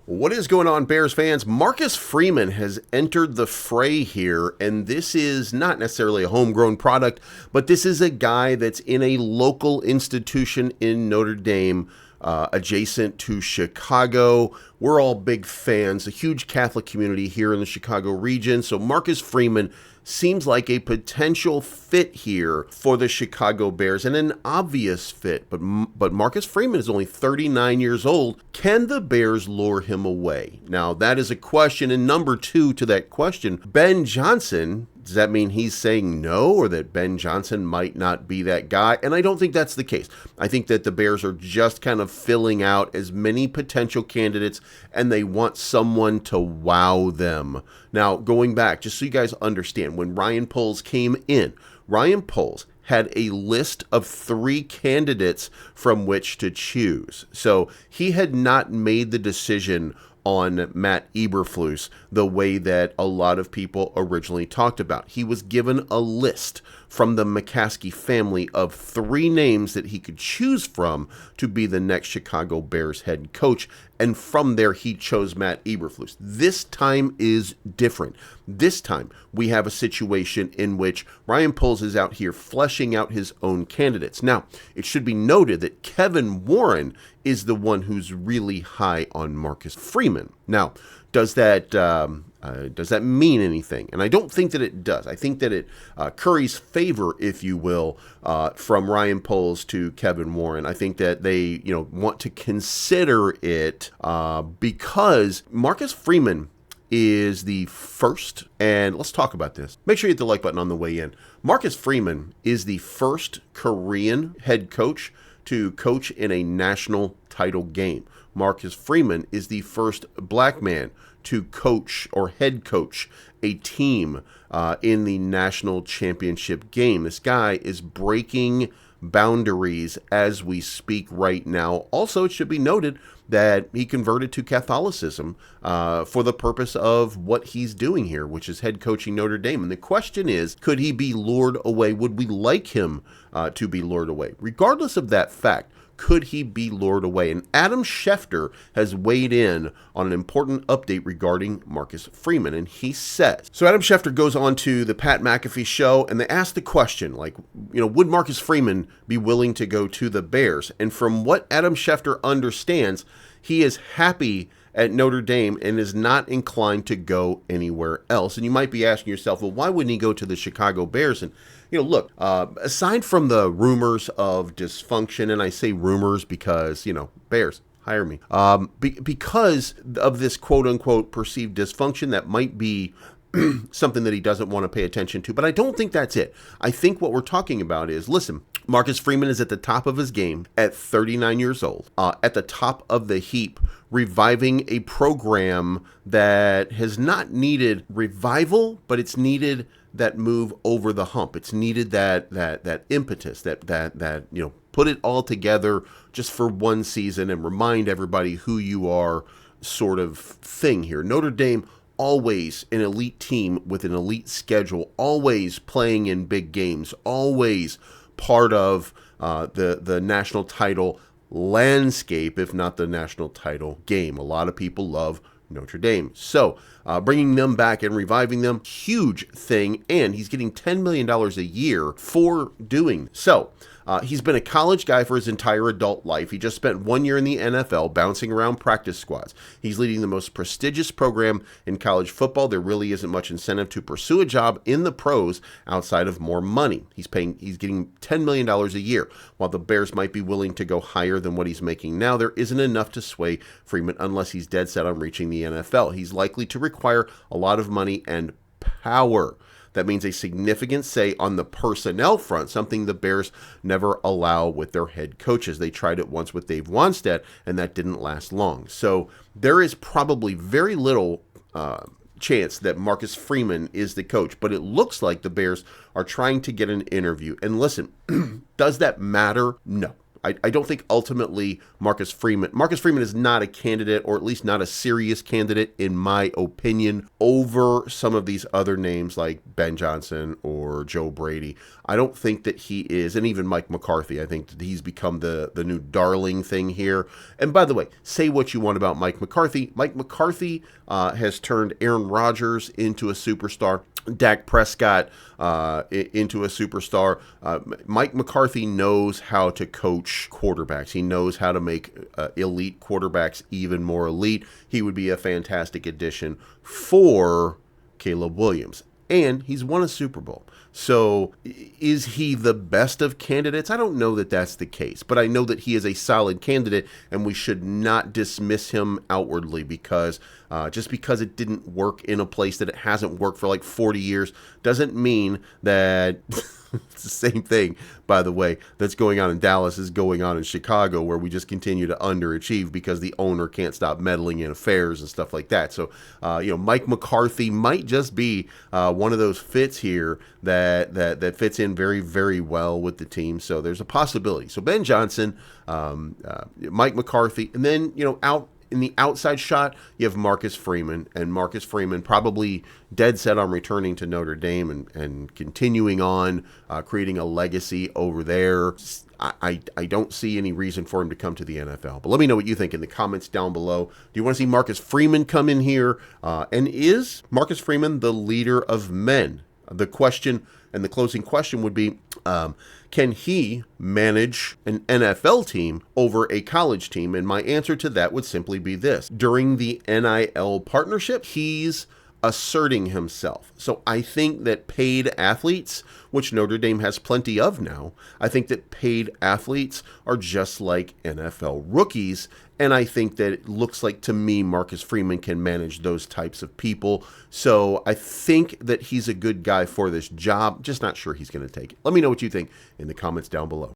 What is going on, Bears fans? Marcus Freeman has entered the fray here, and this is not necessarily a homegrown product, but this is a guy that's in a local institution in Notre Dame, adjacent to Chicago. We're all big fans, a huge Catholic community here in the Chicago region, so Marcus Freeman seems like a potential fit here for the Chicago Bears, and an obvious fit. But Marcus Freeman is only 39 years old. Can the Bears lure him away? Now, that is a question. And number two to that question, Ben Johnson, does that mean he's saying no, or that Ben Johnson might not be that guy? And I don't think that's the case. I think that the Bears are just kind of filling out as many potential candidates, and they want someone to wow them. Now, going back, just so you guys understand, when Ryan Poles came in, Ryan Poles had a list of 3 candidates from which to choose. So he had not made the decision on Matt Eberflus the way that a lot of people originally talked about. He was given a list from the McCaskey family of 3 names that he could choose from to be the next Chicago Bears head coach, and from there he chose Matt Eberflus. This time is different. This time we have a situation in which Ryan Poles is out here fleshing out his own candidates. Now, it should be noted that Kevin Warren is the one who's really high on Marcus Freeman. Now, does that mean anything? And I don't think that it does. I think that it curries favor, if you will, from Ryan Poles to Kevin Warren. I think that they, want to consider it because Marcus Freeman is the first, and let's talk about this. Make sure you hit the like button on the way in. Marcus Freeman is the first Korean head coach to coach in a national title game. Marcus Freeman is the first black man to coach or head coach a team in the national championship game. This guy is breaking boundaries as we speak right now. Also, it should be noted that he converted to Catholicism for the purpose of what he's doing here, which is head coaching Notre Dame. And the question is, could he be lured away? Would we like him to be lured away? Regardless of that fact, could he be lured away? And Adam Schefter has weighed in on an important update regarding Marcus Freeman, and he says, so Adam Schefter goes on to the Pat McAfee show, and they ask the question, would Marcus Freeman be willing to go to the Bears? And from what Adam Schefter understands, he is happy at Notre Dame and is not inclined to go anywhere else. And you might be asking yourself, well, why wouldn't he go to the Chicago Bears? And look, aside from the rumors of dysfunction, and I say rumors because, Bears, hire me, because of this quote-unquote perceived dysfunction that might be something that he doesn't want to pay attention to. But I don't think that's it. I think what we're talking about is, listen, Marcus Freeman is at the top of his game at 39 years old, at the top of the heap, reviving a program that has not needed revival, but it's needed that move over the hump. It's needed that impetus, that put it all together just for one season and remind everybody who you are sort of thing here. Notre Dame, always an elite team with an elite schedule, always playing in big games, always part of the national title landscape, if not the national title game. A lot of people love Notre Dame. So bringing them back and reviving them, huge thing. And he's getting $10 million a year for doing so. He's been a college guy for his entire adult life. He just spent 1 year in the NFL bouncing around practice squads. He's leading the most prestigious program in college football. There really isn't much incentive to pursue a job in the pros outside of more money. He's getting $10 million a year. While the Bears might be willing to go higher than what he's making now, there isn't enough to sway Freeman unless he's dead set on reaching the NFL. He's likely to require a lot of money and power. That means a significant say on the personnel front, something the Bears never allow with their head coaches. They tried it once with Dave Wannstedt, and that didn't last long. So there is probably very little chance that Marcus Freeman is the coach, but it looks like the Bears are trying to get an interview. And listen, does that matter? No. I don't think ultimately Marcus Freeman is not a candidate, or at least not a serious candidate, in my opinion, over some of these other names like Ben Johnson or Joe Brady. I don't think that he is, and even Mike McCarthy. I think that he's become the new darling thing here. And by the way, say what you want about Mike McCarthy. Mike McCarthy has turned Aaron Rodgers into a superstar, Dak Prescott into a superstar. Mike McCarthy knows how to coach quarterbacks. He knows how to make elite quarterbacks even more elite. He would be a fantastic addition for Caleb Williams. And he's won a Super Bowl. So is he the best of candidates? I don't know that that's the case, but I know that he is a solid candidate, and we should not dismiss him outwardly because just because it didn't work in a place that it hasn't worked for like 40 years doesn't mean that it's the same thing, by the way, that's going on in Dallas is going on in Chicago, where we just continue to underachieve because the owner can't stop meddling in affairs and stuff like that. So, Mike McCarthy might just be one of those fits here that fits in very, very well with the team. So there's a possibility. So Ben Johnson, Mike McCarthy, and then, out in the outside shot, you have Marcus Freeman, and Marcus Freeman probably dead set on returning to Notre Dame and continuing on, creating a legacy over there. I don't see any reason for him to come to the NFL. But let me know what you think in the comments down below. Do you want to see Marcus Freeman come in here? And is Marcus Freeman the leader of men? The question and the closing question would be, can he manage an NFL team over a college team? And my answer to that would simply be this. During the NIL partnership, he's asserting himself. So I think that paid athletes, which Notre Dame has plenty of now, I think that paid athletes are just like NFL rookies. And I think that it looks like, to me, Marcus Freeman can manage those types of people. So I think that he's a good guy for this job. Just not sure he's going to take it. Let me know what you think in the comments down below.